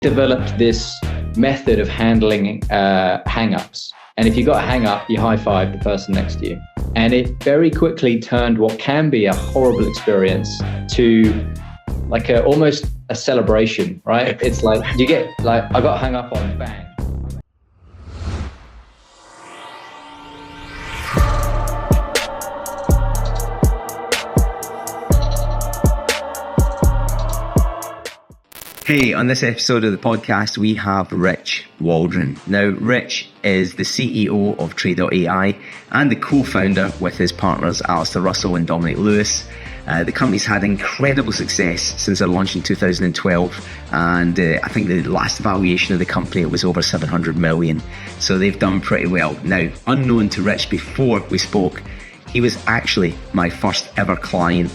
developed this method of handling hang-ups. And if you got a hang-up, you high-five the person next to you. And it very quickly turned what can be a horrible experience to like almost a celebration, right? It's like you get like, I got hung up on, bang. Hey, on this episode of the podcast, we have Rich Waldron. Now, Rich is the CEO of Trade.ai and the co-founder with his partners, Alistair Russell and Dominic Lewis. The company's had incredible success since their launch in 2012, and I think the last valuation of the company, it was over 700 million. So they've done pretty well. Now, unknown to Rich before we spoke, he was actually my first ever client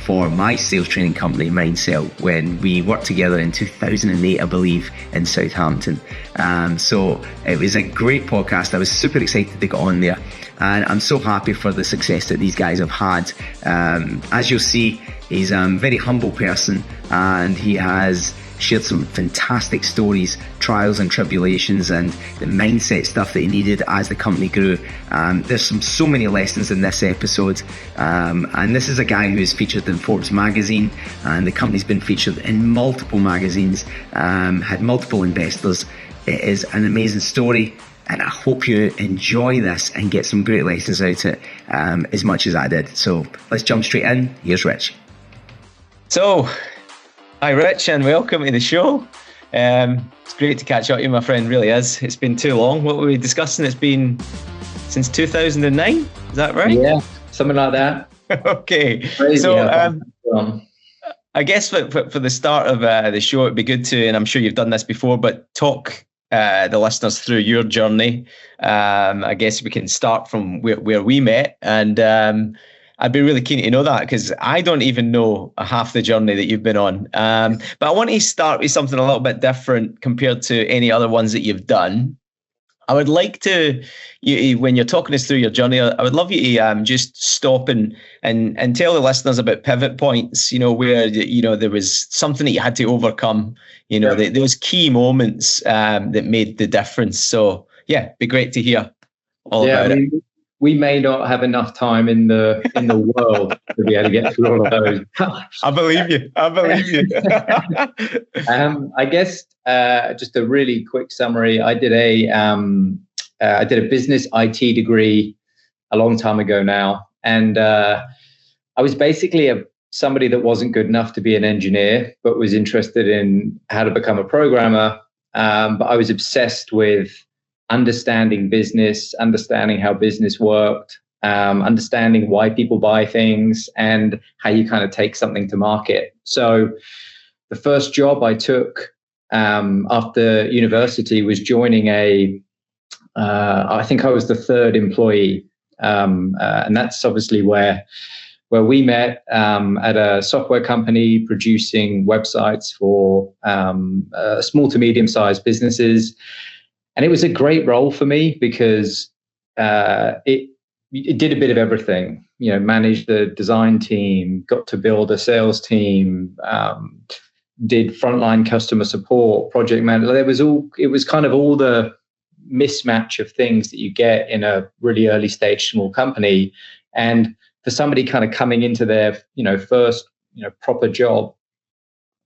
for my sales training company, Mindcell, when we worked together in 2008, I believe, in Southampton. So it was a great podcast. I was super excited to get on there. And I'm so happy for the success that these guys have had. As you'll see, he's a very humble person, and he has shared some fantastic stories, trials and tribulations, and the mindset stuff that he needed as the company grew. There's so many lessons in this episode, and this is a guy who is featured in Forbes magazine, and the company's been featured in multiple magazines, had multiple investors. It is an amazing story, and I hope you enjoy this and get some great lessons out of it as much as I did. So let's jump straight in. Here's Rich. So, hi Rich, and welcome to the show. It's great to catch up with you, my friend, really is. It's been too long. What were we discussing? It's been since 2009, is that right? Yeah, something like that. Okay, Crazy, so yeah. I guess for the start of the show, it'd be good to, and I'm sure you've done this before, but talk the listeners through your journey. I guess we can start from where we met, and I'd be really keen to know that, because I don't even know half the journey that you've been on. But I want to start with something a little bit different compared to any other ones that you've done. I would like to, when you're talking us through your journey, I would love you to just stop and tell the listeners about pivot points, where, there was something that you had to overcome, those key moments that made the difference. So yeah, it'd be great to hear all about it. We may not have enough time in the world to be able to get through all of those. I believe you. I guess just a really quick summary. I did a business IT degree a long time ago now, and I was basically somebody that wasn't good enough to be an engineer, but was interested in how to become a programmer. But I was obsessed with understanding business, understanding how business worked, understanding why people buy things, and how you kind of take something to market. So the first job I took after university was joining I think I was the third employee. And that's obviously where we met, at a software company producing websites for small to medium-sized businesses. And it was a great role for me because it did a bit of everything. Managed the design team, got to build a sales team, did frontline customer support, project management. It was kind of all the mismatch of things that you get in a really early stage small company. And for somebody kind of coming into their first proper job,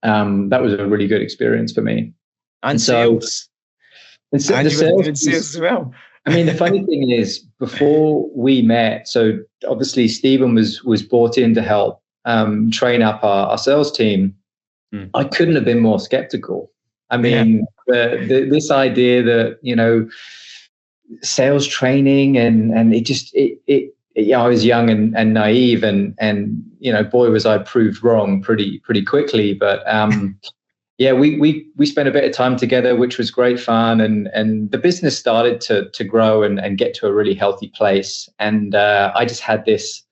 that was a really good experience for me. And sales. And so the sales as well. I mean, the funny thing is, before we met, so obviously Stephen was brought in to help train up our sales team. I couldn't have been more skeptical. I mean, this idea that sales training and I was young and naive, and boy was I proved wrong pretty quickly. But yeah, we spent a bit of time together, which was great fun, and the business started to grow and get to a really healthy place. And I just had this,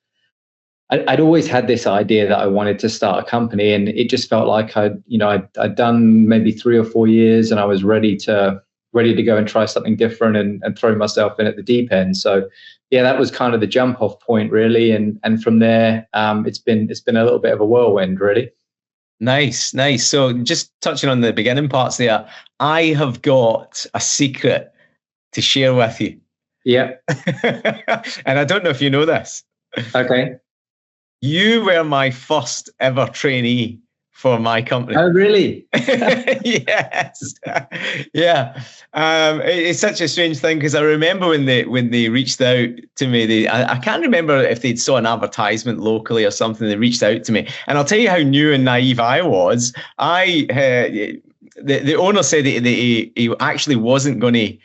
I'd always had this idea that I wanted to start a company, and it just felt like I'd done maybe 3 or 4 years, and I was ready to go and try something different and throw myself in at the deep end. So yeah, that was kind of the jump off point, really. And from there, it's been a little bit of a whirlwind, really. Nice. So just touching on the beginning parts there, I have got a secret to share with you. Yeah. And I don't know if you know this. Okay. You were my first ever trainee for my company. Oh, really? Yes. Yeah. It's such a strange thing because I remember when they reached out to me, I can't remember if they'd saw an advertisement locally or something. They reached out to me, and I'll tell you how new and naive I was. The owner said that he actually wasn't going to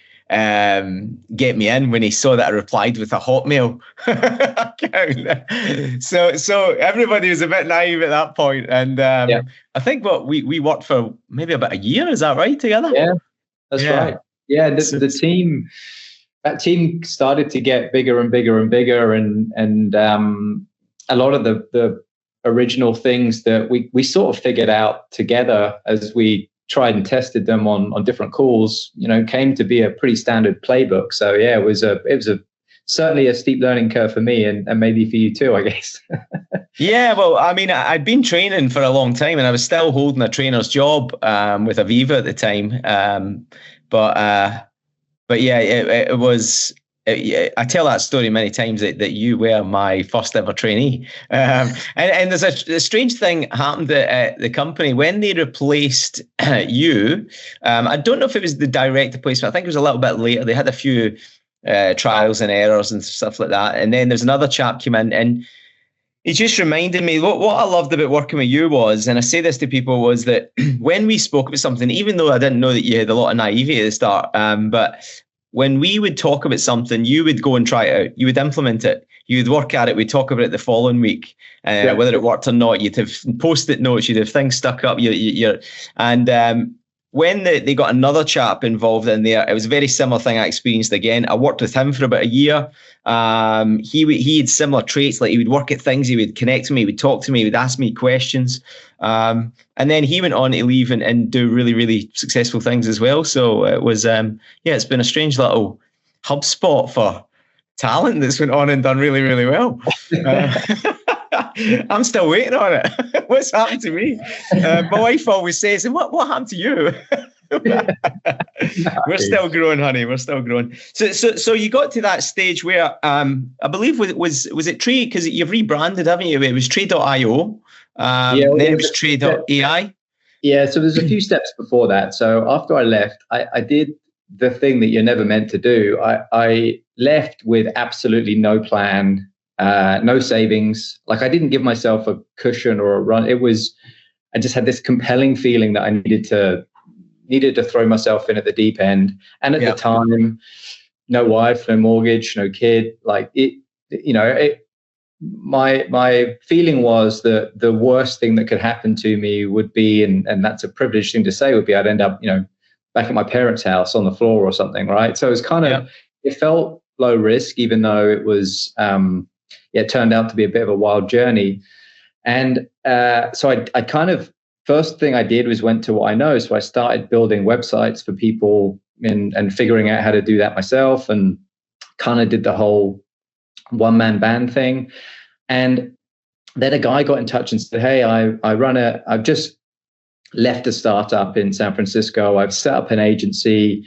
get me in when he saw that I replied with a Hotmail account. So everybody was a bit naive at that point. And I think we worked for maybe about a year. Is that right, together? Yeah, that's right. Yeah, the team, that team started to get bigger and bigger and bigger, and a lot of the original things that we sort of figured out together as we tried and tested them on different calls, came to be a pretty standard playbook. So yeah, it was certainly a steep learning curve for me, and maybe for you too, I guess. Yeah, well, I mean, I'd been training for a long time, and I was still holding a trainer's job with Aviva at the time. But yeah, it was. I tell that story many times that you were my first ever trainee. And there's a strange thing happened at the company when they replaced you. I don't know if it was the direct replacement. I think it was a little bit later. They had a few trials and errors and stuff like that. And then there's another chap came in, and it just reminded me what I loved about working with you was, and I say this to people, was that when we spoke about something, even though I didn't know that you had a lot of naivety at the start, but when we would talk about something, you would go and try it out. You would implement it. You would work at it. We'd talk about it the following week, whether it worked or not. You'd have post-it notes. You'd have things stuck up. When they got another chap involved in there, it was a very similar thing I experienced again. I worked with him for about a year. He had similar traits. Like, he would work at things. He would connect with me. He would talk to me. He would ask me questions. And then he went on to leave and do really, really successful things as well. So it was, it's been a strange little HubSpot for talent that's went on and done really, really well. I'm still waiting on it. What's happened to me? My wife always says, what happened to you? We're still growing, honey. We're still growing. So you got to that stage where I believe was it Trade, because you've rebranded, haven't you? It was Trade.io. Then it was Trade.ai. Yeah, so there's a few steps before that. So after I left, I did the thing that you're never meant to do. I left with absolutely no plan, no savings. Like, I didn't give myself a cushion or a run. I just had this compelling feeling that I needed to throw myself in at the deep end. And at the time, no wife, no mortgage, no kid. Like, my feeling was that the worst thing that could happen to me would be, and that's a privileged thing to say, would be I'd end up, back at my parents' house on the floor or something, right? So it was kind of, it felt low risk, even though it was, it turned out to be a bit of a wild journey. And so I kind of, first thing I did was went to what I know. So I started building websites for people and figuring out how to do that myself, and kind of did the whole one-man band thing. And then a guy got in touch and said, hey, I've just left a startup in San Francisco. I've set up an agency.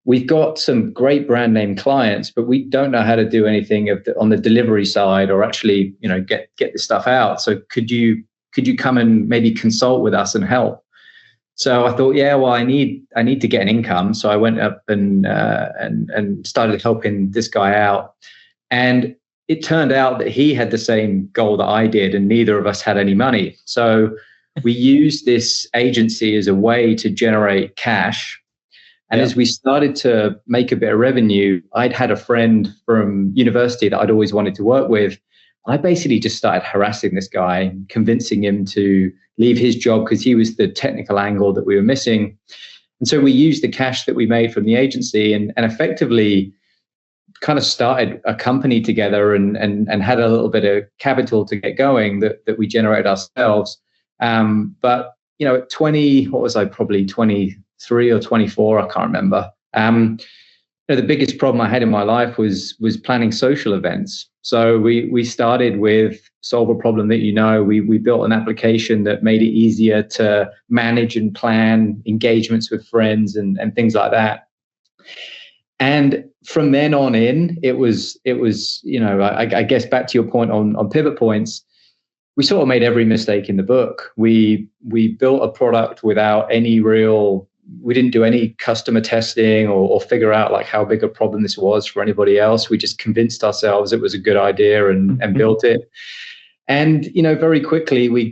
We've got some great brand name clients, but we don't know how to do anything on the delivery side, or actually, get this stuff out. So could you come and maybe consult with us and help? So I thought, I need to get an income. So I went up and started helping this guy out. And it turned out that he had the same goal that I did, and neither of us had any money. So we used this agency as a way to generate cash. And as we started to make a bit of revenue, I'd had a friend from university that I'd always wanted to work with. I basically just started harassing this guy, convincing him to leave his job because he was the technical angle that we were missing. And so we used the cash that we made from the agency and effectively kind of started a company together and had a little bit of capital to get going that we generated ourselves. But, at 20, what was I, probably 23 or 24, I can't remember. the biggest problem I had in my life was planning social events. So we started with solve a problem that we built an application that made it easier to manage and plan engagements with friends and things like that. And from then on in, it was I guess back to your point on pivot points, we sort of made every mistake in the book. We built a product without we didn't do any customer testing or figure out like how big a problem this was for anybody else. We just convinced ourselves it was a good idea and built it. And, very quickly we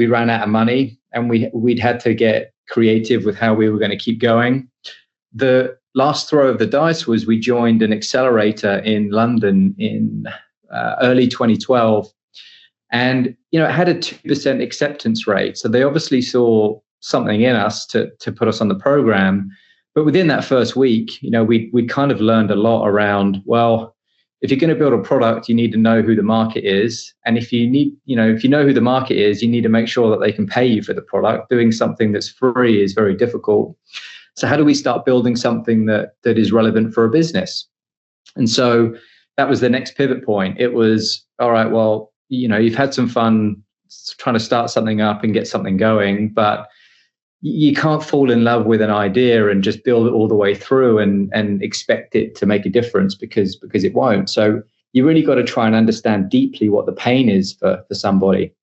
ran out of money, and we'd had to get creative with how we were going to keep going. The last throw of the dice was we joined an accelerator in London in early 2012. And, it had a 2% acceptance rate. So they obviously saw something in us to put us on the program. But within that first week, we kind of learned a lot around, well, if you're going to build a product, you need to know who the market is. And if you know who the market is, you need to make sure that they can pay you for the product. Doing something that's free is very difficult. So how do we start building something that is relevant for a business? And so that was the next pivot point. It was, all right, well, you've had some fun trying to start something up and get something going, but you can't fall in love with an idea and just build it all the way through and expect it to make a difference because it won't. So you really got to try and understand deeply what the pain is for somebody.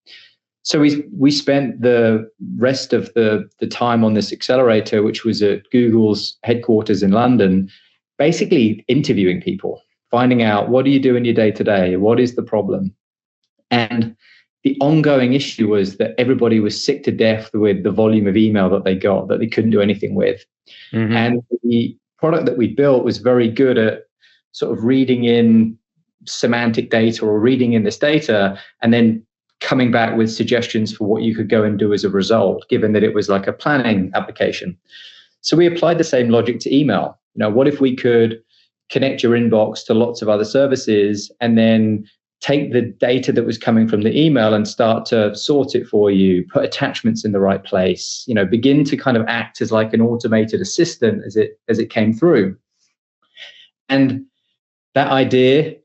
So we spent the rest of the time on this accelerator, which was at Google's headquarters in London, basically interviewing people, finding out, what do you do in your day-to-day? What is the problem? And the ongoing issue was that everybody was sick to death with the volume of email that they got that they couldn't do anything with. Mm-hmm. And the product that we built was very good at sort of reading in semantic data or reading in this data and then coming back with suggestions for what you could go and do as a result, given that it was like a planning application. So we applied the same logic to email. What if we could connect your inbox to lots of other services and then take the data that was coming from the email and start to sort it for you, put attachments in the right place, begin to kind of act as like an automated assistant as it came through. And that idea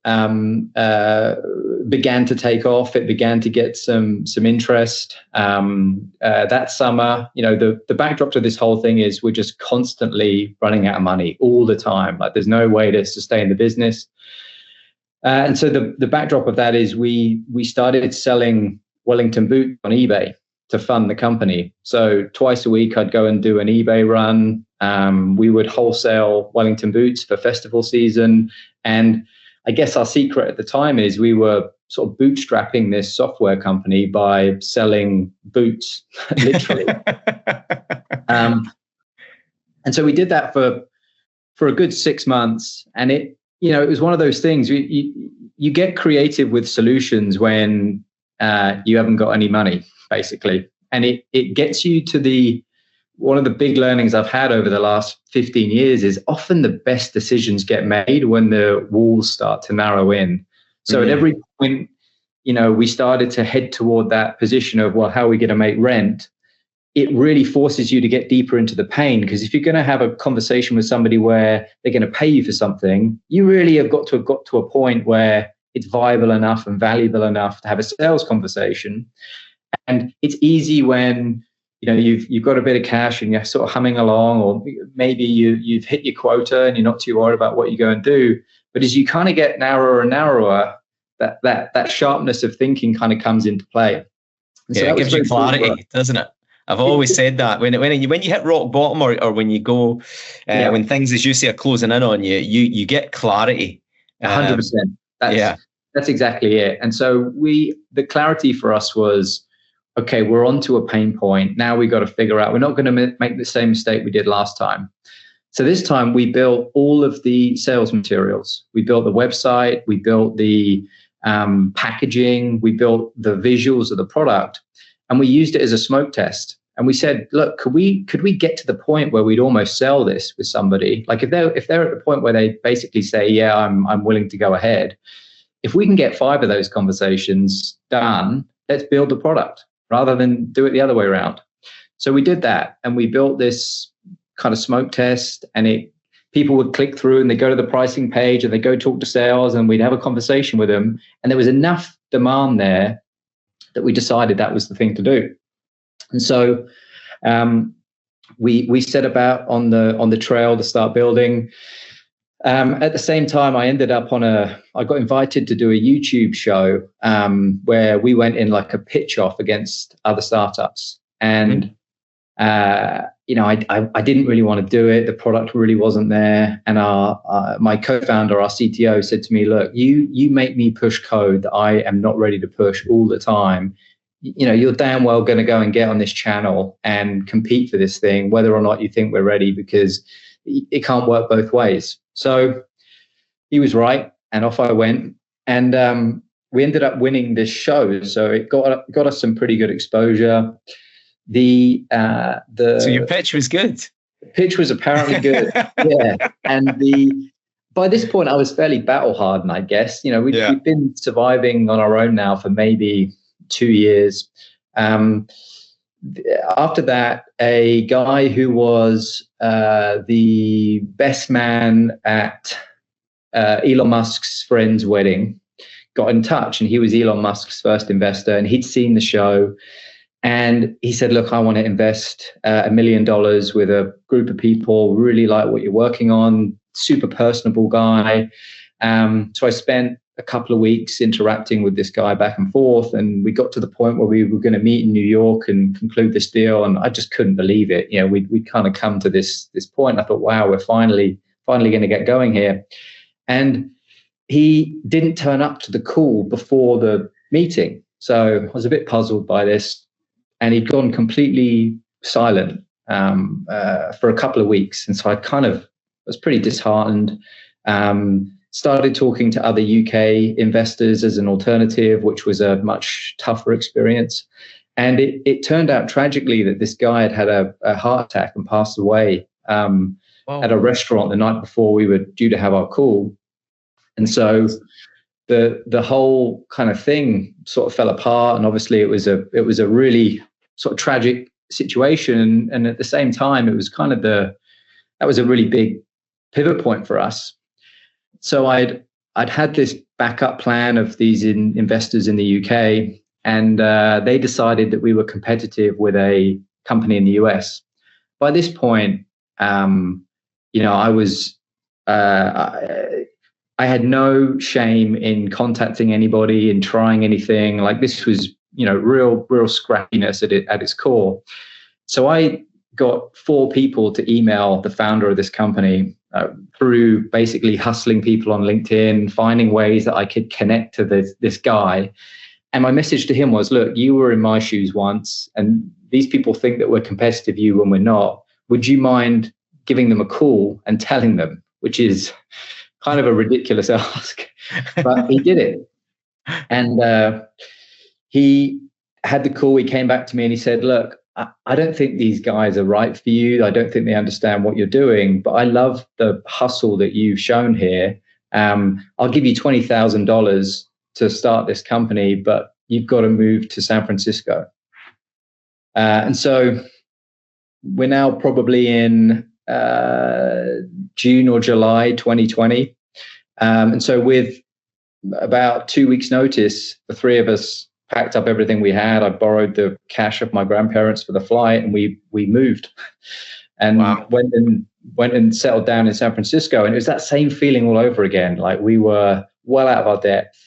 began to take off. It began to get some interest. That summer, the backdrop to this whole thing is we're just constantly running out of money all the time. Like there's no way to sustain the business. And so the backdrop of that is we started selling Wellington boots on eBay to fund the company. So twice a week, I'd go and do an eBay run. We would wholesale Wellington boots for festival season. And I guess our secret at the time is we were sort of bootstrapping this software company by selling boots, literally. And so we did that for a good 6 months. And it was one of those things, you get creative with solutions when you haven't got any money, basically. And it gets you to one of the big learnings I've had over the last 15 years is often the best decisions get made when the walls start to narrow in. So at every point, we started to head toward that position of, well, how are we going to make rent? It really forces you to get deeper into the pain, because if you're going to have a conversation with somebody where they're going to pay you for something, you really have got to a point where it's viable enough and valuable enough to have a sales conversation. And it's easy when you've got a bit of cash and you're sort of humming along, or maybe you've hit your quota and you're not too worried about what you go and do. But as you kind of get narrower and narrower, that sharpness of thinking kind of comes into play. And so it gives you clarity, doesn't it? I've always said that when you hit rock bottom or when you go, when things, as you say, are closing in on you, you get clarity. 100%. That's exactly it. And so the clarity for us was, okay, we're onto a pain point. Now we got to figure out, we're not going to make the same mistake we did last time. So this time we built all of the sales materials. We built the website, we built the packaging, we built the visuals of the product, and we used it as a smoke test. And we said, look, could we get to the point where we'd almost sell this with somebody? Like if they're at the point where they basically say, yeah, I'm willing to go ahead. If we can get 5 of those conversations done, let's build the product rather than do it the other way around. So we did that, and we built this kind of smoke test, and it people would click through and they go to the pricing page and they go talk to sales, and we'd have a conversation with them. And there was enough demand there that we decided that was the thing to do. And so we set about on the trail to start building. At the same time, I ended up I got invited to do a YouTube show where we went in like a pitch off against other startups. And, I didn't really want to do it. The product really wasn't there. And my co-founder, our CTO, said to me, look, you make me push code that I am not ready to push all the time. You're damn well going to go and get on this channel and compete for this thing, whether or not you think we're ready, because it can't work both ways. So he was right, and off I went. And we ended up winning this show. So it got us some pretty good exposure. So your pitch was good. The pitch was apparently good. Yeah. And by this point, I was fairly battle hardened, I guess. We've been surviving on our own now for maybe 2 years. After that, a guy who was the best man at Elon Musk's friend's wedding got in touch, and he was Elon Musk's first investor, and he'd seen the show. And he said, look, I want to invest $1 million with a group of people, really like what you're working on, super personable guy. So I spent a couple of weeks interacting with this guy back and forth, and we got to the point where we were going to meet in New York and conclude this deal. And I just couldn't believe it. We'd kind of come to this point. I thought, wow, we're finally going to get going here. And he didn't turn up to the call before the meeting. So I was a bit puzzled by this. And he'd gone completely silent for a couple of weeks. And so I was pretty disheartened. Started talking to other UK investors as an alternative, which was a much tougher experience. And it turned out tragically that this guy had a heart attack and passed away at a restaurant the night before we were due to have our call. And so the whole kind of thing sort of fell apart. And obviously it was a really sort of tragic situation. And at the same time, it was kind of that was a really big pivot point for us. So I'd had this backup plan of these investors in the UK, and they decided that we were competitive with a company in the US. By this point, I had no shame in contacting anybody and trying anything. Like, this was, real scrappiness at its core. So I got 4 people to email the founder of this company through basically hustling people on LinkedIn, finding ways that I could connect to this guy. And my message to him was, look, you were in my shoes once, and these people think that we're competitive you when we're not. Would you mind giving them a call and telling them? Which is kind of a ridiculous ask, but he did it. And he had the call. He came back to me and he said, look, I don't think these guys are right for you. I don't think they understand what you're doing, but I love the hustle that you've shown here. I'll give you $20,000 to start this company, but you've got to move to San Francisco. And so we're now probably in June or July 2020. And so with about 2 weeks notice, the 3 of us packed up everything we had. I borrowed the cash of my grandparents for the flight, and we moved and went and settled down in San Francisco. And it was that same feeling all over again. Like, we were well out of our depth,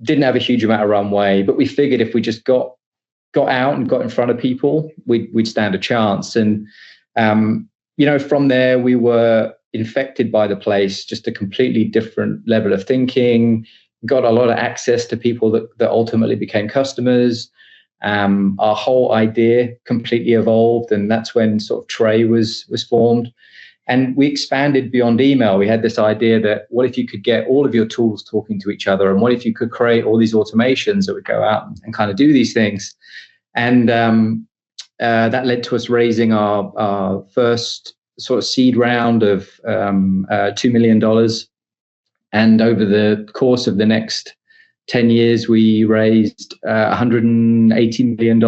didn't have a huge amount of runway, but we figured if we just got out and got in front of people, we'd stand a chance. And from there, we were infected by the place, just a completely different level of thinking, got a lot of access to people that ultimately became customers. Our whole idea completely evolved, and that's when sort of Tray was formed. And we expanded beyond email. We had this idea that, what if you could get all of your tools talking to each other? And what if you could create all these automations that would go out and kind of do these things? And that led to us raising our first sort of seed round of $2 million. And over the course of the next 10 years, we raised $180 million,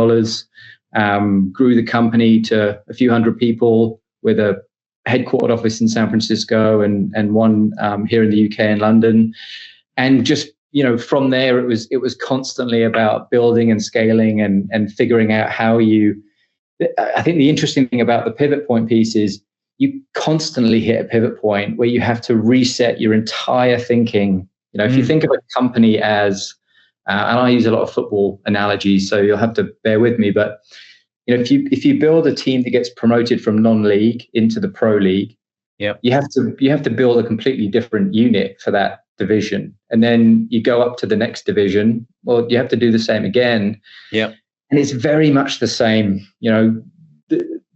grew the company to a few hundred people with a headquartered office in San Francisco and one here in the UK in London. And just, from there, it was constantly about building and scaling and figuring out how I think the interesting thing about the pivot point piece is you constantly hit a pivot point where you have to reset your entire thinking. If you think of a company as, and I use a lot of football analogies, so you'll have to bear with me, but if you build a team that gets promoted from non-league into the pro league, you have to build a completely different unit for that division, and then you go up to the next division. Well, you have to do the same again. And it's very much the same.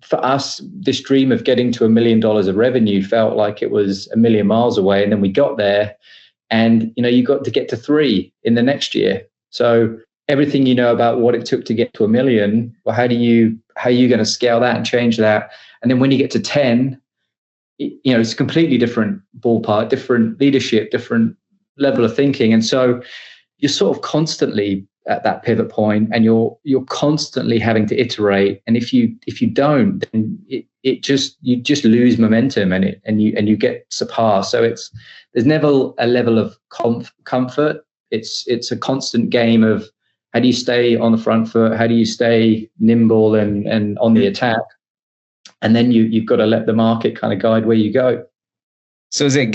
For us, this dream of getting to $1 million of revenue felt like it was a million miles away, and then we got there, and you got to get to 3 in the next year. So everything about what it took to get to $1 million, well, how are you going to scale that and change that? And then when you get to 10, it's a completely different ballpark, different leadership, different level of thinking, and so you're sort of constantly at that pivot point, and you're constantly having to iterate. And if you don't, then you just lose momentum, and you get surpassed. So there's never a level of comfort. It's a constant game of how do you stay on the front foot, how do you stay nimble and on the attack, and then you've got to let the market kind of guide where you go. So is it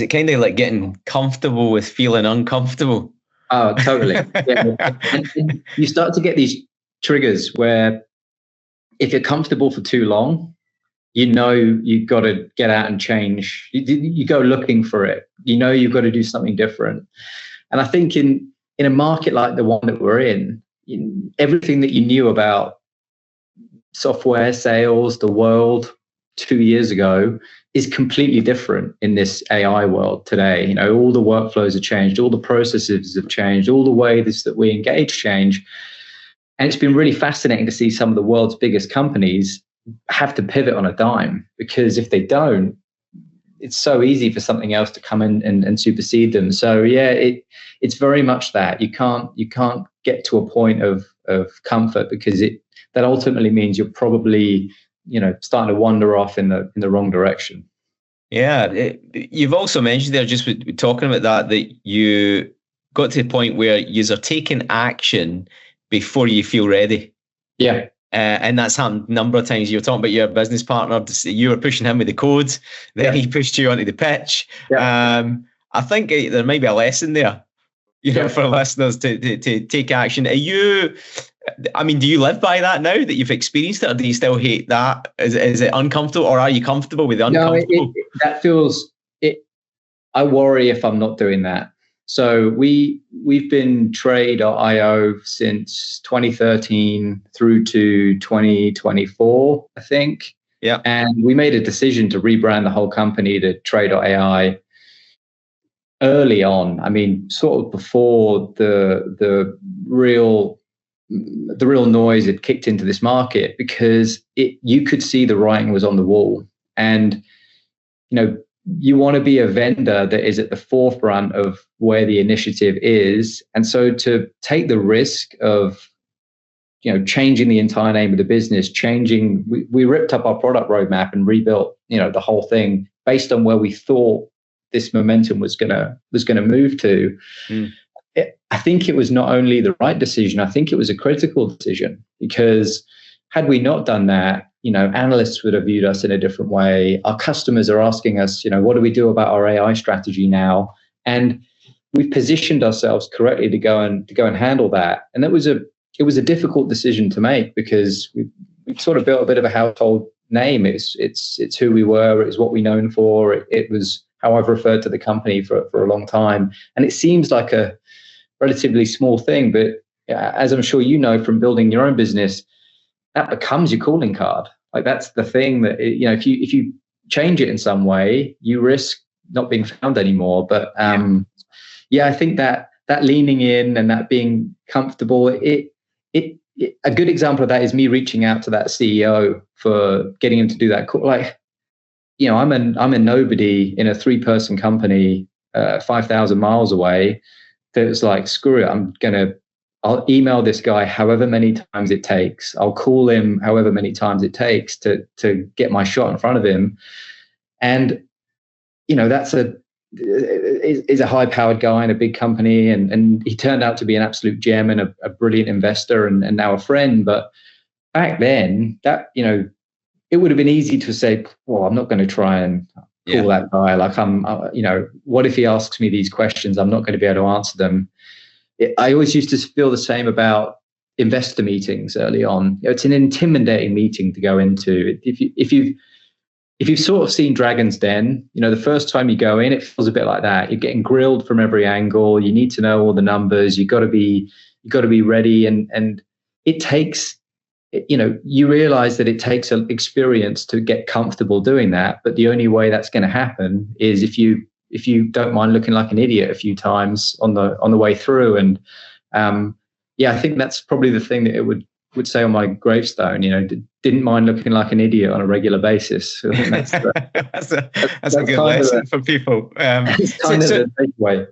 kind of like getting comfortable with feeling uncomfortable? Oh, totally. Yeah. And you start to get these triggers where if you're comfortable for too long, you've got to get out and change. You go looking for it. You've got to do something different. And I think in a market like the one that we're in, everything that you knew about software sales, the world 2 years ago, is completely different in this AI world today. All the workflows have changed, all the processes have changed, all the ways that we engage change. And it's been really fascinating to see some of the world's biggest companies have to pivot on a dime, because if they don't, it's so easy for something else to come in and supersede them. So it's very much that you can't get to a point of comfort, because that ultimately means you're probably starting to wander off in the wrong direction. Yeah, you've also mentioned there, just with talking about that you got to the point where you are taking action before you feel ready. Yeah. And that's happened a number of times. You were talking about your business partner. You were pushing him with the code, then he pushed you onto the pitch. Yeah. I think there may be a lesson there, for listeners to take action. Do you live by that now that you've experienced it, or do you still hate that? Is it uncomfortable, or are you comfortable with the uncomfortable? No, that feels it. I worry if I'm not doing that. So we've been Trade.io since 2013 through to 2024, I think. Yeah. And we made a decision to rebrand the whole company to Trade.ai early on. Sort of before the real noise had kicked into this market, because you could see the writing was on the wall. And you want to be a vendor that is at the forefront of where the initiative is. And so to take the risk of changing the entire name of the business, we ripped up our product roadmap and rebuilt the whole thing based on where we thought this momentum was gonna move to. I think it was not only the right decision, I think it was a critical decision, because had we not done that, analysts would have viewed us in a different way. Our customers are asking us, what do we do about our AI strategy now? And we've positioned ourselves correctly to go and handle that. And it was a difficult decision to make, because we sort of built a bit of a household name. It's who we were. It was what we're known for. It was how I've referred to the company for a long time. And it seems like a relatively small thing, but as I'm sure from building your own business, that becomes your calling card. Like, that's the thing that if you change it in some way, you risk not being found anymore. But I think that leaning in and that being comfortable, a good example of that is me reaching out to that CEO for getting him to do that call. I'm a nobody in a 3-person company 5,000 miles away. That was like, screw it, I'm gonna I'll email this guy however many times it takes. I'll call him however many times it takes to get my shot in front of him. And, that's is a high-powered guy in a big company. And he turned out to be an absolute gem and a brilliant investor and now a friend. But back then, that, it would have been easy to say, well, I'm not going to try and call that guy. Like, what if he asks me these questions? I'm not going to be able to answer them. I always used to feel the same about investor meetings early on. It's an intimidating meeting to go into. If you've sort of seen Dragon's Den, the first time you go in, it feels a bit like that. You're getting grilled from every angle. You need to know all the numbers. You've got to be ready, and it takes. You realize that it takes an experience to get comfortable doing that. But the only way that's going to happen is if you don't mind looking like an idiot a few times on the way through. And I think that's probably the thing that it would say on my gravestone. Didn't mind looking like an idiot on a regular basis. I think that's a good lesson for people. It's kind of the takeaway.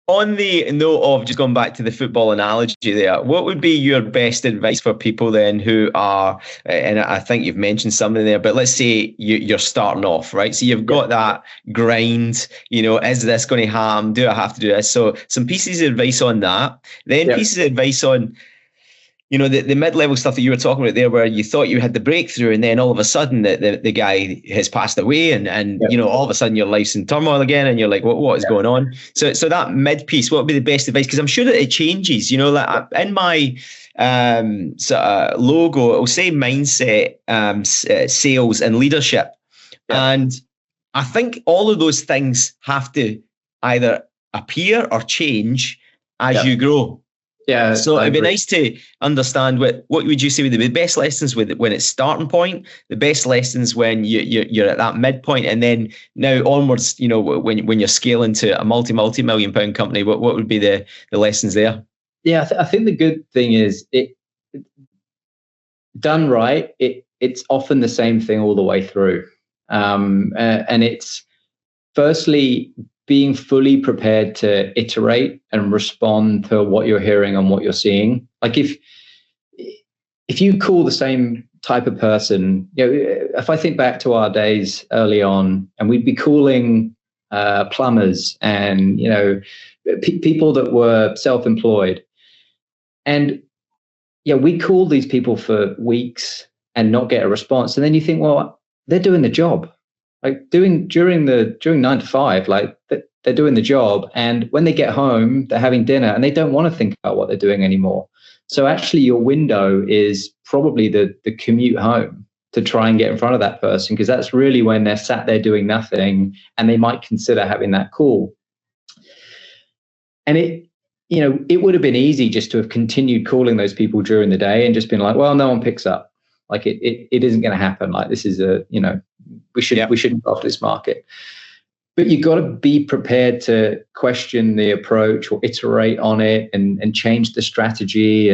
On the note of just going back to the football analogy there, what would be your best advice for people then who are, and I think you've mentioned something there, but let's say you're starting off, right? So you've got that grind, is this going to happen? Do I have to do this? So some pieces of advice on that. Then pieces of advice on, the mid-level stuff that you were talking about there, where you thought you had the breakthrough, and then all of a sudden the guy has passed away, and all of a sudden your life's in turmoil again, and you're like, what is going on? So that mid piece, what would be the best advice? Because I'm sure that it changes. Like in my logo, it will say mindset, sales, and leadership, and I think all of those things have to either appear or change as you grow. Yeah. So it'd be nice to understand what would you say would be the best lessons when it's starting point, the best lessons when you're at that midpoint, and then now onwards, when you're scaling to a multi-million pound company, what would be the lessons there? Yeah, I think the good thing is it done right. It's often the same thing all the way through, and it's firstly being fully prepared to iterate and respond to what you're hearing and what you're seeing. Like if you call the same type of person, if I think back to our days early on, and we'd be calling plumbers and people that were self-employed, and we call these people for weeks and not get a response, and then you think, well, they're doing the job. Like during 9 to 5, like they're doing the job, and when they get home, they're having dinner, and they don't want to think about what they're doing anymore. So actually, your window is probably the commute home to try and get in front of that person, because that's really when they're sat there doing nothing, and they might consider having that call. And it would have been easy just to have continued calling those people during the day and just been like, well, no one picks up. Like it isn't going to happen. Like this is we shouldn't go after this market. But you've got to be prepared to question the approach or iterate on it and change the strategy.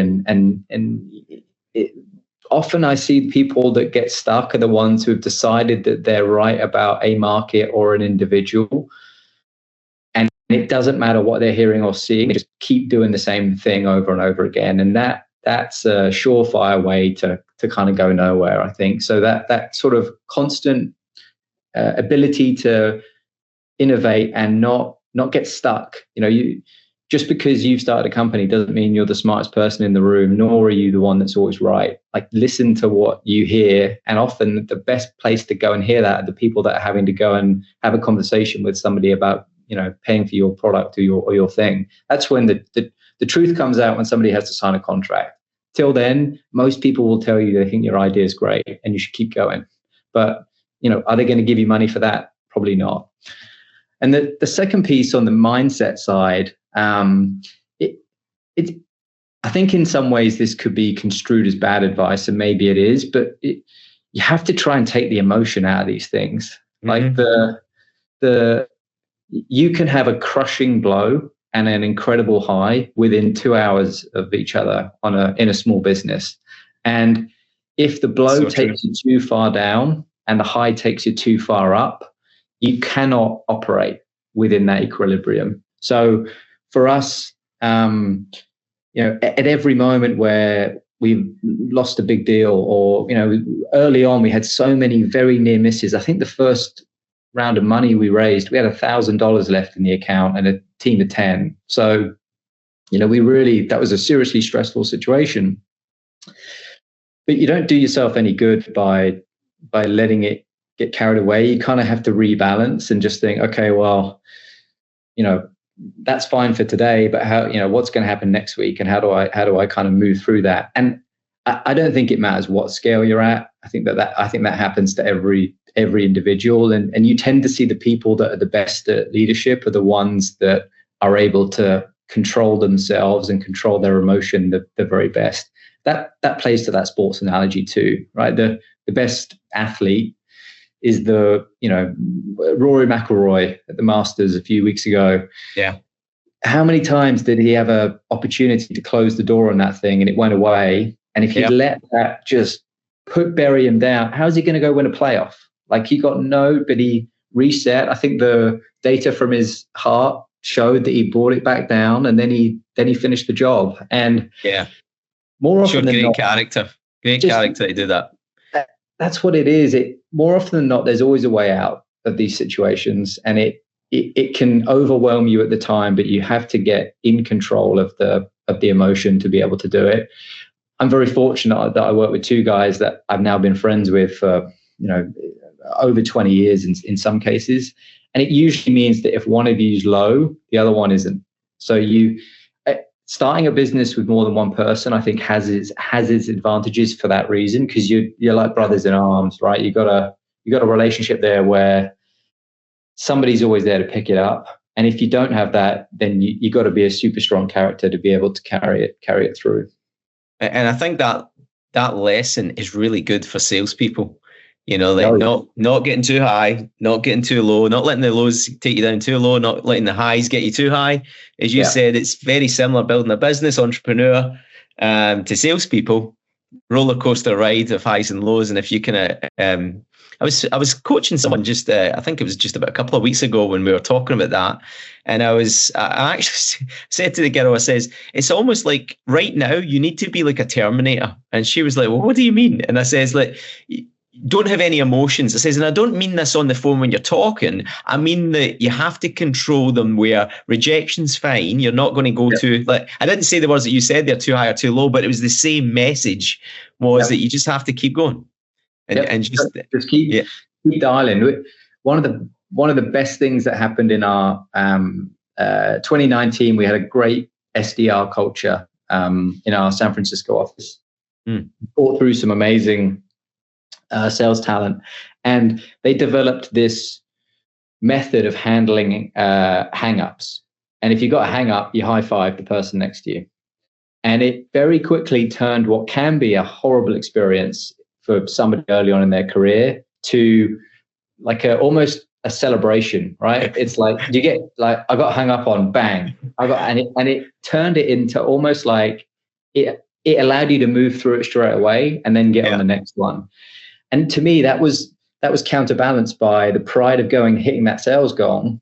Often I see people that get stuck are the ones who have decided that they're right about a market or an individual. And it doesn't matter what they're hearing or seeing, they just keep doing the same thing over and over again. And that's a surefire way to kind of go nowhere, I think. So that sort of constant ability to innovate and not get stuck. Just because you've started a company doesn't mean you're the smartest person in the room, nor are you the one that's always right. Like listen to what you hear, and often the best place to go and hear that are the people that are having to go and have a conversation with somebody about paying for your product or your thing. That's when the truth comes out, when somebody has to sign a contract. Till then, most people will tell you they think your idea is great and you should keep going. But, are they going to give you money for that? Probably not. And the second piece on the mindset side, I think in some ways this could be construed as bad advice, and maybe it is, but you have to try and take the emotion out of these things. Mm-hmm. Like you can have a crushing blow and an incredible high within 2 hours of each other in a small business. And if the blow takes you too far down and the high takes you too far up, you cannot operate within that equilibrium. So for us, at every moment where we lost a big deal, or, early on we had so many very near misses. I think the first round of money we raised, we had $1,000 left in the account and a team of 10. So, that was a seriously stressful situation. But you don't do yourself any good by letting it get carried away. You kind of have to rebalance and just think, okay, well, that's fine for today, but how, what's going to happen next week, and how do I kind of move through that? And I don't think it matters what scale you're at. I think that happens to every individual, and you tend to see the people that are the best at leadership are the ones that are able to control themselves and control their emotion the very best. That plays to that sports analogy too, right? The best athlete is Rory McIlroy at the Masters a few weeks ago. Yeah. How many times did he have an opportunity to close the door on that thing and it went away? And if he let that just bury him down, how's he going to go win a playoff? Like, he got but he reset. I think the data from his heart showed that he brought it back down, and then he finished the job. And more often than not, great character to do that. That's what it is. More often than not, there's always a way out of these situations, and it can overwhelm you at the time, but you have to get in control of the emotion to be able to do it. I'm very fortunate that I work with two guys that I've now been friends with for over 20 years in some cases, and it usually means that if one of you is low, the other one isn't. So starting a business with more than one person, I think, has its advantages for that reason, because you're like brothers in arms, right? You got a relationship there where somebody's always there to pick it up, and if you don't have that, then you got to be a super strong character to be able to carry it through. And I think that lesson is really good for salespeople. Not getting too high, not getting too low, not letting the lows take you down too low, not letting the highs get you too high. As you said, it's very similar building a business, entrepreneur, to salespeople. Roller coaster ride of highs and lows. And if you can, I was coaching someone I think it was just about a couple of weeks ago when we were talking about that. And I actually said to the girl, I says, it's almost like right now you need to be like a Terminator. And she was like, well, what do you mean? And I says, like, don't have any emotions. It says, and I don't mean this on the phone when you're talking. I mean that you have to control them, where rejection's fine. You're not going to go to, like, I didn't say the words that you said, they're too high or too low, but it was the same message, was that you just have to keep going and just keep dialing. One of the best things that happened in our 2019, we had a great SDR culture in our San Francisco office. Brought through some amazing sales talent, and they developed this method of handling hang-ups. And if you got a hang-up, you high-five the person next to you. And it very quickly turned what can be a horrible experience for somebody early on in their career to like almost a celebration, right? It's like you get like, I got hung up on, bang, and it turned it into almost like it allowed you to move through it straight away and then get on the next one. And to me, that was counterbalanced by the pride of hitting that sales goal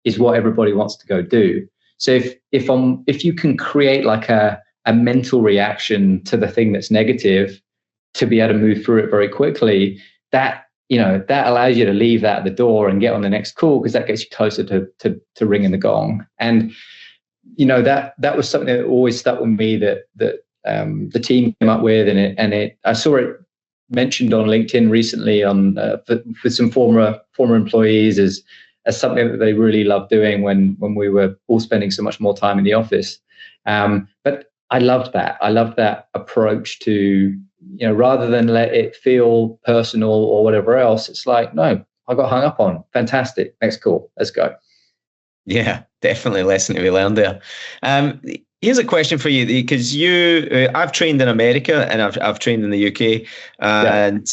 is what everybody wants to go do. So if you can create like a mental reaction to the thing that's negative to be able to move through it very quickly, that allows you to leave that at the door and get on the next call, because that gets you closer to ringing the gong. And that was something that always stuck with me that the team came up with, and I saw it mentioned on LinkedIn recently with some former employees as something that they really loved doing when we were all spending so much more time in the office. But I loved that. I loved that approach to, rather than let it feel personal or whatever else, it's like, no, I got hung up on. Fantastic. Next call. Let's go. Yeah, definitely a lesson to be learned there. Here's a question for you, because I've trained in America and I've trained in the UK, and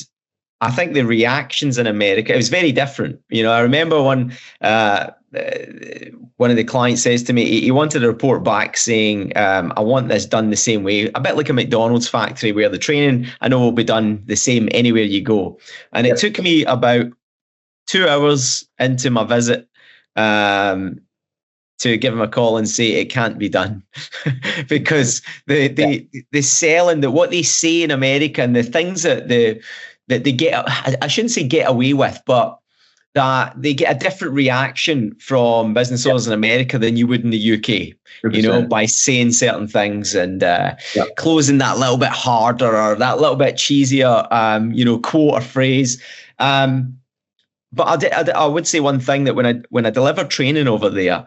I think the reactions in America, it was very different. I remember one of the clients says to me, he wanted a report back saying, I want this done the same way, a bit like a McDonald's factory where the training I know will be done the same anywhere you go. And it took me about 2 hours into my visit to give them a call and say it can't be done. Because the selling, what they say in America and the things that they get, I shouldn't say get away with, but that they get a different reaction from business owners in America than you would in the UK, 100%. By saying certain things and closing that little bit harder or that little bit cheesier, quote or phrase. But I would say one thing, that when I delivered training over there,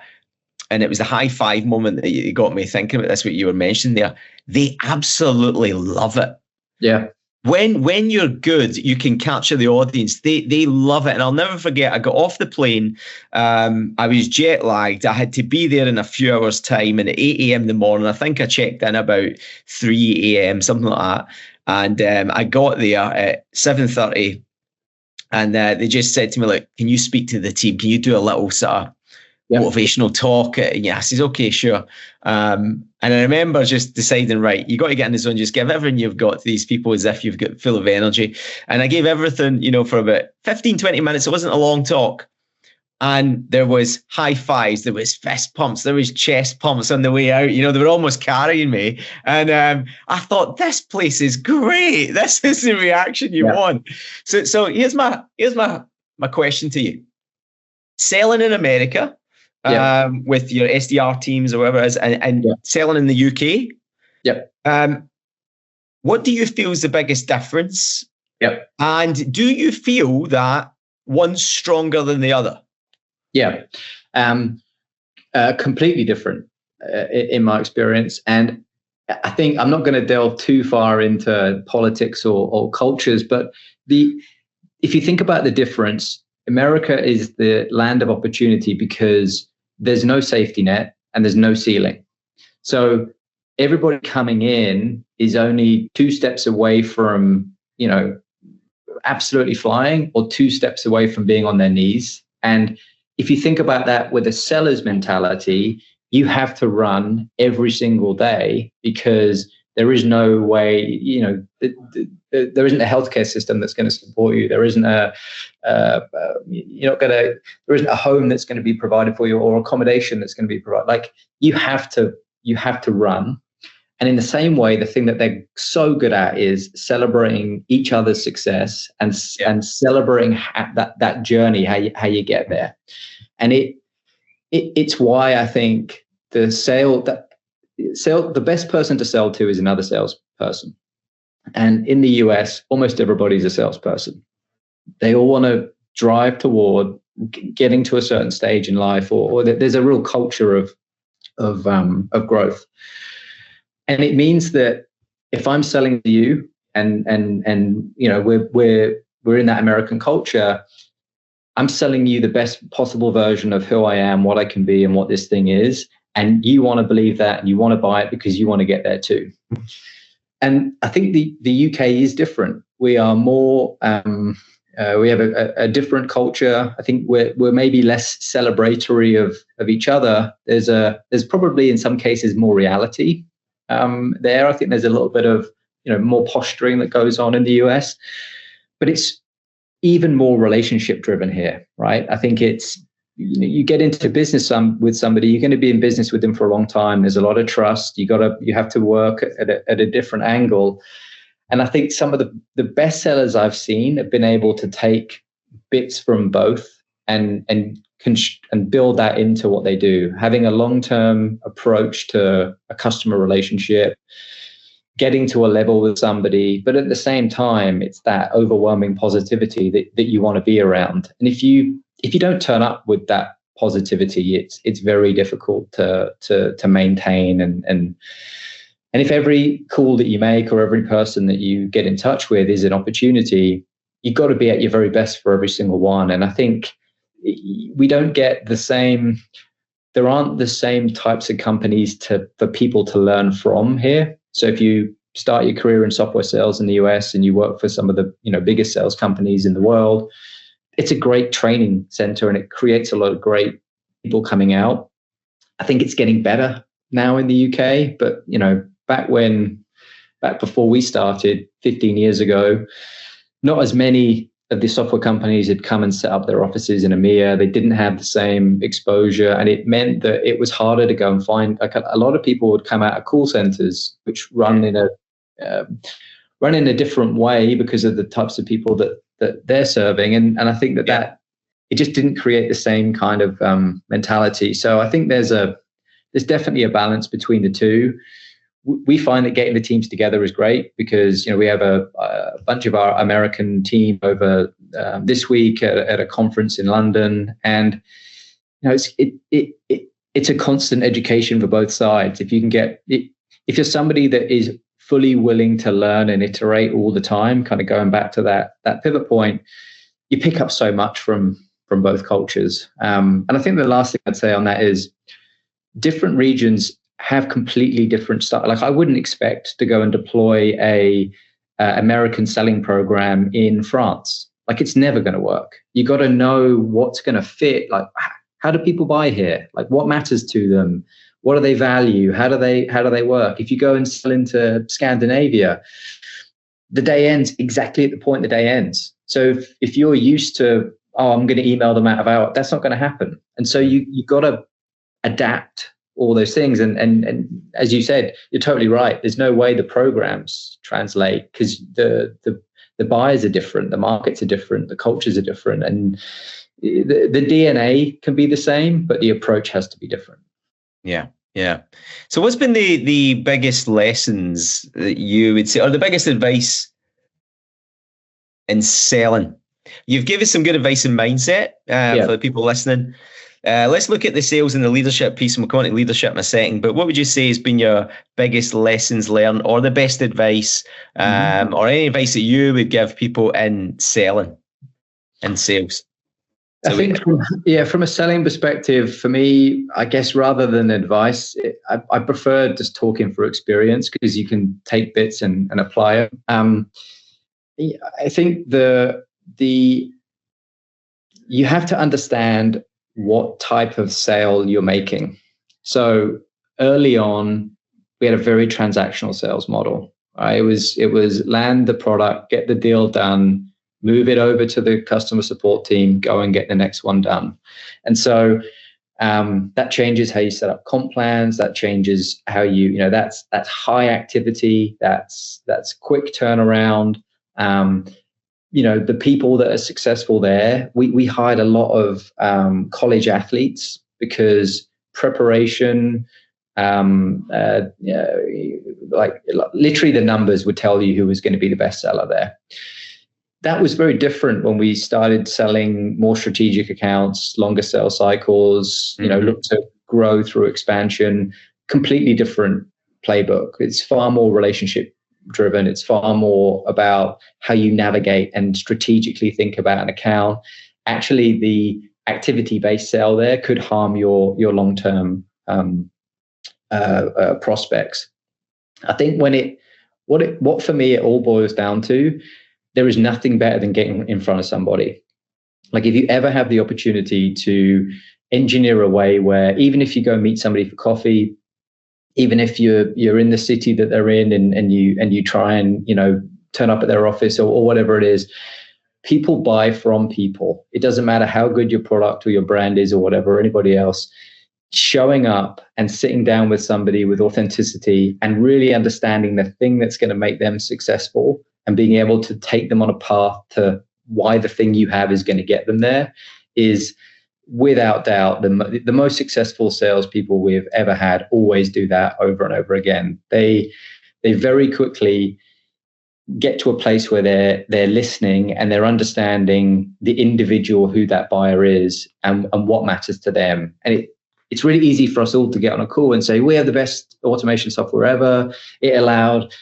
and it was the high five moment that you got me thinking about this, what you were mentioning there, they absolutely love it. Yeah. When you're good, you can capture the audience. They love it. And I'll never forget, I got off the plane. I was jet lagged. I had to be there in a few hours' time. And at 8 a.m. in the morning, I think I checked in about 3 a.m., something like that. And I got there at 7:30. And they just said to me, like, can you speak to the team? Can you do a little sort of motivational talk? And I says, okay, sure. And I remember just deciding, right, you got to get in the zone, just give everything you've got to these people as if you've got full of energy. And I gave everything, for about 15, 20 minutes. It wasn't a long talk. And there was high fives, there was fist pumps, there was chest pumps on the way out. They were almost carrying me. And I thought, this place is great. This is the reaction you want. So here's my question to you. Selling in America, with your SDR teams or whatever it is, and selling in the UK. What do you feel is the biggest difference? And do you feel that one's stronger than the other? Completely different in my experience. And I think I'm not going to delve too far into politics or cultures, but if you think about the difference, America is the land of opportunity because there's no safety net and there's no ceiling. So everybody coming in is only 2 steps away from, absolutely flying, or 2 steps away from being on their knees. And if you think about that with a seller's mentality, you have to run every single day because there is no way, there isn't a healthcare system that's going to support you. There isn't there isn't a home that's going to be provided for you, or accommodation that's going to be provided. Like, you have to run. And in the same way, the thing that they're so good at is celebrating each other's success and celebrating that journey, how you get there. And it's why I think the best person to sell to is another salesperson. And in the US, almost everybody's a salesperson. They all want to drive toward getting to a certain stage in life, or there's a real culture of growth. And it means that if I'm selling to you, and we're in that American culture, I'm selling you the best possible version of who I am, what I can be, and what this thing is. And you want to believe that, and you want to buy it because you want to get there too. And I think the UK is different. We are more, we have a different culture. I think we're maybe less celebratory of each other. There's probably in some cases more reality there. I think there's a little bit of more posturing that goes on in the US, but it's even more relationship driven here, right? I think it's, you get into business with somebody, you're going to be in business with them for a long time. There's a lot of trust. You have to work at a different angle. And I think some of the best sellers I've seen have been able to take bits from both and build that into what they do. Having a long-term approach to a customer relationship, getting to a level with somebody, but at the same time, it's that overwhelming positivity that you want to be around. And if you don't turn up with that positivity, it's very difficult to maintain. And if every call that you make or every person that you get in touch with is an opportunity, you've got to be at your very best for every single one. And I think we don't get there aren't the same types of companies for people to learn from here. So if you start your career in software sales in the US and you work for some of the biggest sales companies in the world, it's a great training center and it creates a lot of great people coming out. I think it's getting better now in the UK, but back before we started 15 years ago, not as many of the software companies had come and set up their offices in EMEA. They didn't have the same exposure, and it meant that it was harder to go and find. Like a lot of people would come out of call centers, which run in a different way because of the types of people that they're serving, and I think that it just didn't create the same kind of mentality. So I think there's definitely a balance between the two. We find that getting the teams together is great because we have a bunch of our American team over this week at a conference in London, and it's a constant education for both sides. If you can if you're somebody that is fully willing to learn and iterate all the time, kind of going back to that pivot point, you pick up so much from both cultures. And I think the last thing I'd say on that is different regions have completely different stuff. Like I wouldn't expect to go and deploy a American selling program in France. Like it's never going to work. You got to know what's going to fit. Like how do people buy here? Like what matters to them? What do they value? How do they work? If you go and sell into Scandinavia, the day ends exactly at the point the day ends. So if you're used to, I'm going to email them out of hour, that's not going to happen. And so you got to adapt all those things. And as you said, you're totally right. There's no way the programs translate because the buyers are different, the markets are different, the cultures are different, and the DNA can be the same, but the approach has to be different. Yeah. So what's been the biggest lessons that you would say, or the biggest advice in selling? You've given some good advice in mindset for the people listening. Let's look at the sales and the leadership piece, and we'll come on to leadership in a second. But what would you say has been your biggest lessons learned, or the best advice, or any advice that you would give people in selling and sales? I think from a selling perspective, for me, I guess rather than advice, I prefer just talking through experience because you can take bits and apply it. I think you have to understand what type of sale you're making. So early on, we had a very transactional sales model. Right? It was land the product, get the deal done, move it over to the customer support team, go and get the next one done. And so that changes how you set up comp plans. That changes how that's high activity. That's quick turnaround. The people that are successful there, we hired a lot of college athletes because preparation, like literally the numbers would tell you who was going to be the best seller there. That was very different when we started selling more strategic accounts, longer sales cycles, look to grow through expansion, completely different playbook. It's far more relationship driven. It's far more about how you navigate and strategically think about an account. Actually, the activity-based sale there could harm your long-term prospects. I think what for me it all boils down to, there is nothing better than getting in front of somebody. Like if you ever have the opportunity to engineer a way where even if you go meet somebody for coffee, even if you're in the city that they're in and you try and turn up at their office or whatever it is, people buy from people. It doesn't matter how good your product or your brand is or whatever, anybody else. Showing up and sitting down with somebody with authenticity and really understanding the thing that's going to make them successful and being able to take them on a path to why the thing you have is going to get them there is without doubt the most successful salespeople we've ever had always do that over and over again. They very quickly get to a place where they're listening and they're understanding the individual, who that buyer is and what matters to them. And it's really easy for us all to get on a call and say, we have the best automation software ever. It allowed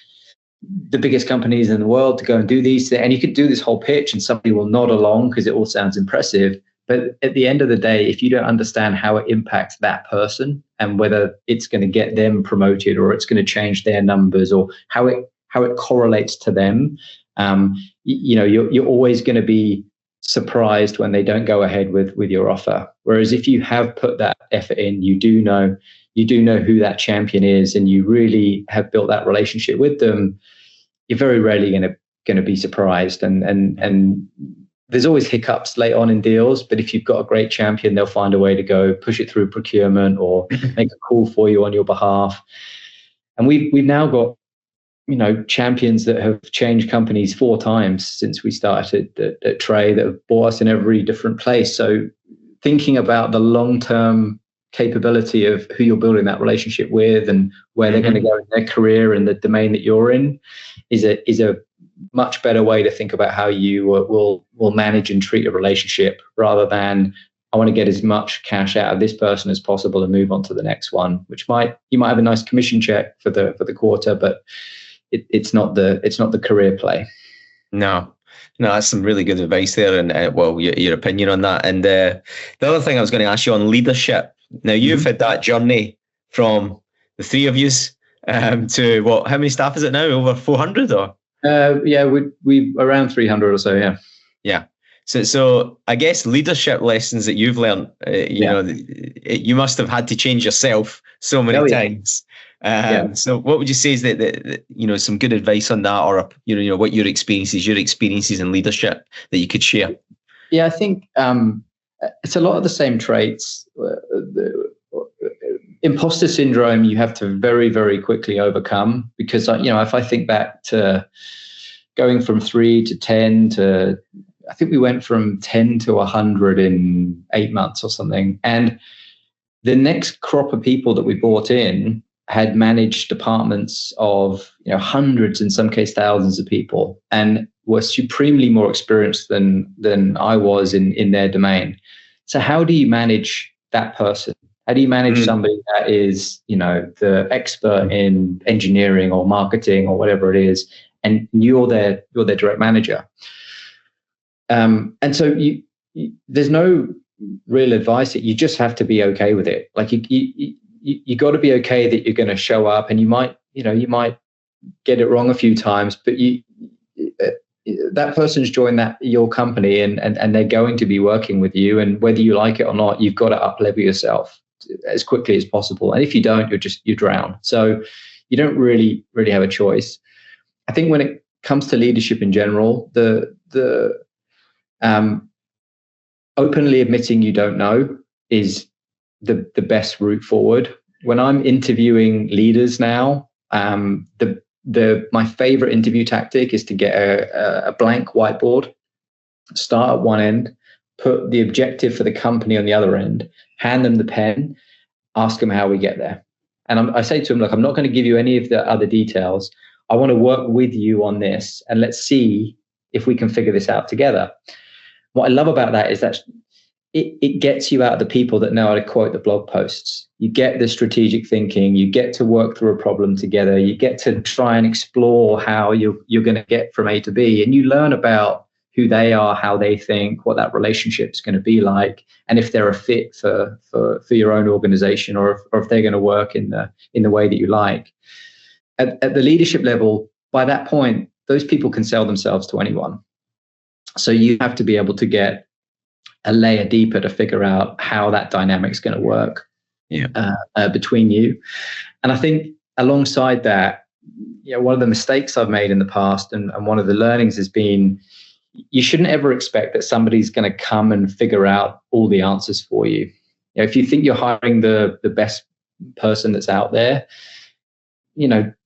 the biggest companies in the world to go and do these things. And you could do this whole pitch and somebody will nod along because it all sounds impressive. But at the end of the day, if you don't understand how it impacts that person and whether it's going to get them promoted or it's going to change their numbers or how it correlates to them, you're always going to be surprised when they don't go ahead with your offer. Whereas if you have put that effort in, you do know who that champion is and you really have built that relationship with them, you're very rarely going to be surprised. And there's always hiccups late on in deals, but if you've got a great champion, they'll find a way to go push it through procurement or make a call for you on your behalf. And we've now got, champions that have changed companies 4 times since we started at Trey, that have brought us in every different place. So thinking about the long-term capability of who you're building that relationship with and where they're going to go in their career and the domain that you're in is a much better way to think about how you will manage and treat a relationship, rather than I want to get as much cash out of this person as possible and move on to the next one, which you might have a nice commission check for the quarter, but it's not the career play. No, that's some really good advice there, and your opinion on that. And the other thing I was going to ask you on leadership. Now you've had that journey from the 3 of yous to what? How many staff is it now? Over 400 or? We around 300 or so. Yeah. So I guess leadership lessons that you've learned, you must have had to change yourself so many times. So what would you say is that some good advice on that, or what your experiences in leadership that you could share? Yeah, I think it's a lot of the same traits. Imposter syndrome you have to very, very quickly overcome, because if I think back to going from 3 to 10 to, I think we went from 10 to 100 in 8 months or something. And the next crop of people that we brought in had managed departments of hundreds, in some case thousands of people, and were supremely more experienced than I was in their domain. So how do you manage that person? How do you manage somebody that is, the expert in engineering or marketing or whatever it is, and you're their direct manager? And so there's no real advice. You just have to be okay with it. Like you got to be okay that you're going to show up, and you might get it wrong a few times, but that person's joined your company, and they're going to be working with you, and whether you like it or not, you've got to up-level yourself as quickly as possible. And if you don't, you drown. So you don't really have a choice. I think when it comes to leadership in general, the openly admitting you don't know is the best route forward. When I'm interviewing leaders now, my favorite interview tactic is to get a blank whiteboard, start at one end, put the objective for the company on the other end, hand them the pen, ask them how we get there. And I say to them, look, I'm not going to give you any of the other details. I want to work with you on this, and let's see if we can figure this out together. What I love about that is that it gets you out of the people that know how to quote the blog posts. You get the strategic thinking, you get to work through a problem together, you get to try and explore how you're going to get from A to B, and you learn about who they are, how they think, what that relationship is going to be like, and if they're a fit for your own organization, or if they're going to work in the way that you like. At the leadership level, by that point, those people can sell themselves to anyone. So you have to be able to get a layer deeper to figure out how that dynamic is going to work between you. And I think alongside that, one of the mistakes I've made in the past, and one of the learnings has been, you shouldn't ever expect that somebody's going to come and figure out all the answers for you. If you think you're hiring the best person that's out there,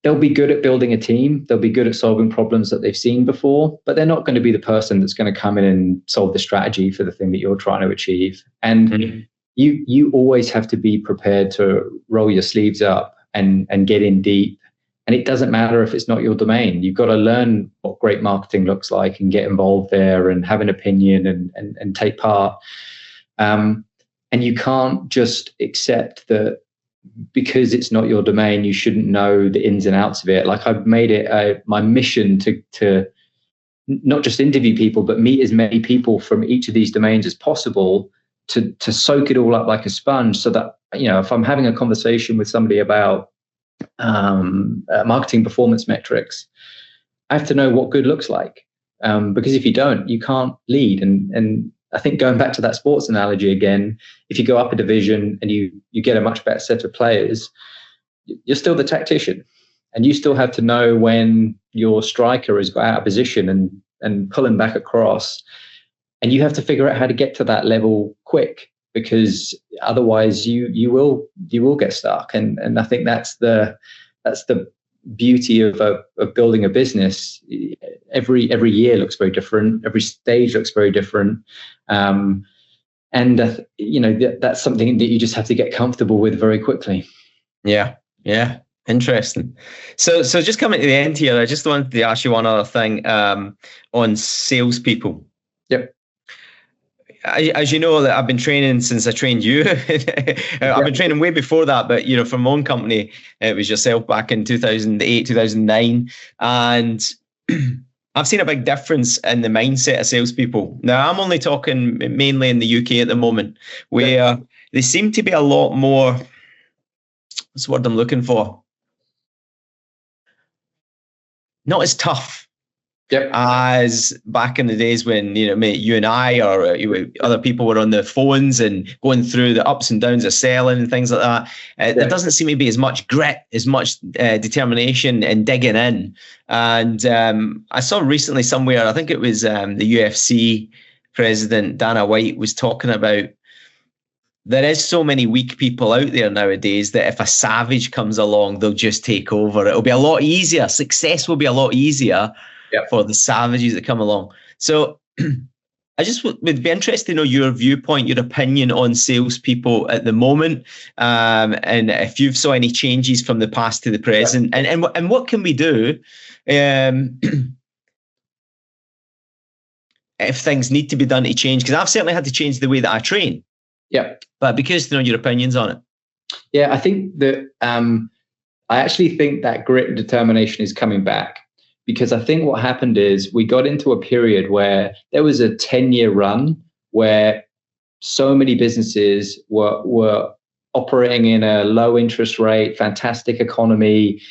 they'll be good at building a team. They'll be good at solving problems that they've seen before, but they're not going to be the person that's going to come in and solve the strategy for the thing that you're trying to achieve. And you always have to be prepared to roll your sleeves up and get in deep. And it doesn't matter if it's not your domain. You've got to learn what great marketing looks like and get involved there and have an opinion and take part. And you can't just accept that because it's not your domain, you shouldn't know the ins and outs of it. Like, I've made it my mission to not just interview people, but meet as many people from each of these domains as possible to soak it all up like a sponge, so that, if I'm having a conversation with somebody about marketing performance metrics, I have to know what good looks like. Because if you don't, you can't lead. And I think, going back to that sports analogy again, if you go up a division and you get a much better set of players, you're still the tactician, and you still have to know when your striker has got out of position and pull him back across. And you have to figure out how to get to that level quick, because otherwise you will get stuck. And I think that's the beauty of building a business. Every year looks very different. Every stage looks very different. That's something that you just have to get comfortable with very quickly. Yeah. Interesting. So just coming to the end here, I just wanted to ask you one other thing on salespeople. Yep. As you know, that I've been training since I trained you. I've been training way before that, but for my own company, it was yourself back in 2008, 2009, and I've seen a big difference in the mindset of salespeople. Now, I'm only talking mainly in the UK at the moment, where they seem to be a lot more. What's the word I'm looking for? Not as tough. Yep. As back in the days when you and I or other people were on the phones and going through the ups and downs of selling and things like that. There doesn't seem to be as much grit, as much determination and digging in. And I saw recently somewhere, I think it was the UFC president Dana White was talking about, there is so many weak people out there nowadays that if a savage comes along, they'll just take over. It'll be a lot easier. Success will be a lot easier for the savages that come along. So I just would be interested to know your viewpoint, your opinion on salespeople at the moment, and if you've saw any changes from the past to the present, and what can we do if things need to be done to change? Because I've certainly had to change the way that I train. Yeah. But because to know your opinions on it. Yeah, I think that I actually think that grit and determination is coming back. Because I think what happened is we got into a period where there was a 10-year run where so many businesses were operating in a low interest rate, fantastic economy.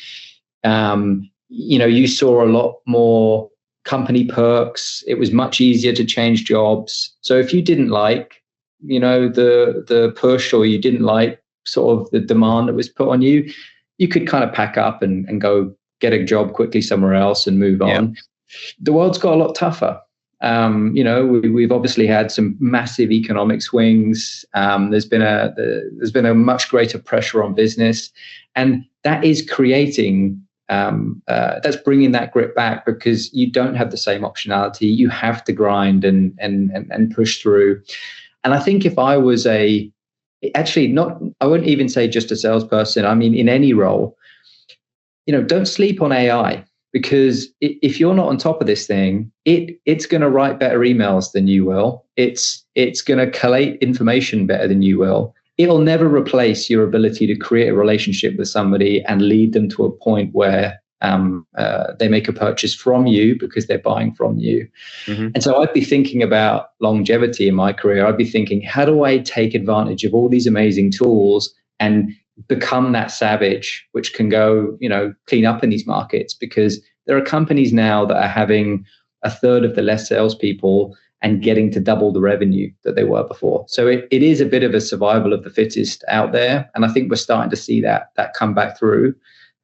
You saw a lot more company perks. It was much easier to change jobs. So if you didn't like, the push, or you didn't like sort of the demand that was put on you, you could kind of pack up and go get a job quickly somewhere else and move on. The world's got a lot tougher. We've obviously had some massive economic swings. There's been a much greater pressure on business, and that is creating that's bringing that grit back, because you don't have the same optionality. You have to grind and push through. And I think if I was I wouldn't even say just a salesperson. I mean, in any role, don't sleep on AI, because if you're not on top of this thing, it's going to write better emails than you will. It's going to collate information better than you will. It'll never replace your ability to create a relationship with somebody and lead them to a point where they make a purchase from you because they're buying from you. Mm-hmm. And so I'd be thinking about longevity in my career. I'd be thinking, how do I take advantage of all these amazing tools and become that savage, which can go, clean up in these markets? Because there are companies now that are having a third of the less salespeople and getting to double the revenue that they were before. So it is a bit of a survival of the fittest out there. And I think we're starting to see that come back through.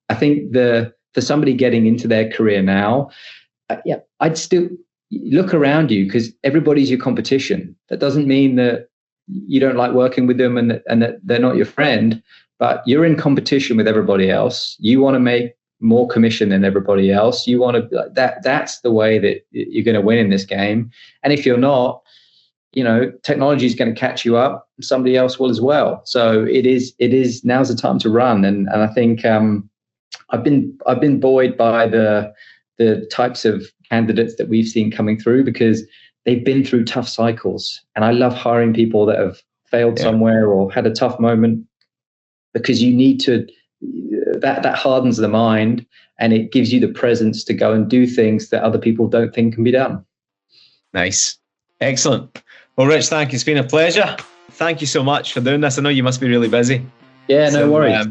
I think for somebody getting into their career now, I'd still look around you, because everybody's your competition. That doesn't mean that you don't like working with them and that they're not your friend, but you're in competition with everybody else. You want to make more commission than everybody else. You want to that's the way that you're going to win in this game. And if you're not, technology is going to catch you up. Somebody else will as well. So it is now's the time to run. And I think I've been buoyed by the types of candidates that we've seen coming through, because they've been through tough cycles. And I love hiring people that have failed somewhere or had a tough moment, because you need to, that hardens the mind, and it gives you the presence to go and do things that other people don't think can be done. Nice. Excellent. Well, Rich, thank you. It's been a pleasure. Thank you so much for doing this. I know you must be really busy. Yeah, no worries.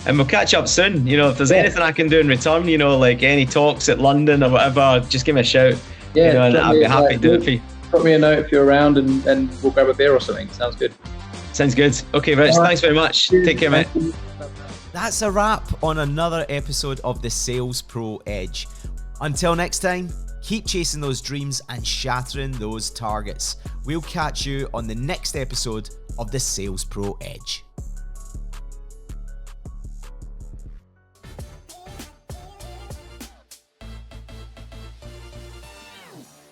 And we'll catch up soon. If there's anything I can do in return, like any talks at London or whatever, just give me a shout. Yeah, and I'd be happy to do it for you. Drop me a note if you're around, and we'll grab a beer or something. Sounds good. Sounds good. Okay, Rich, thanks very much. Cheers. Take care, mate. That's a wrap on another episode of the SalesPRO Edge. Until next time, Keep chasing those dreams and shattering those targets. We'll catch you on the next episode of the SalesPRO Edge.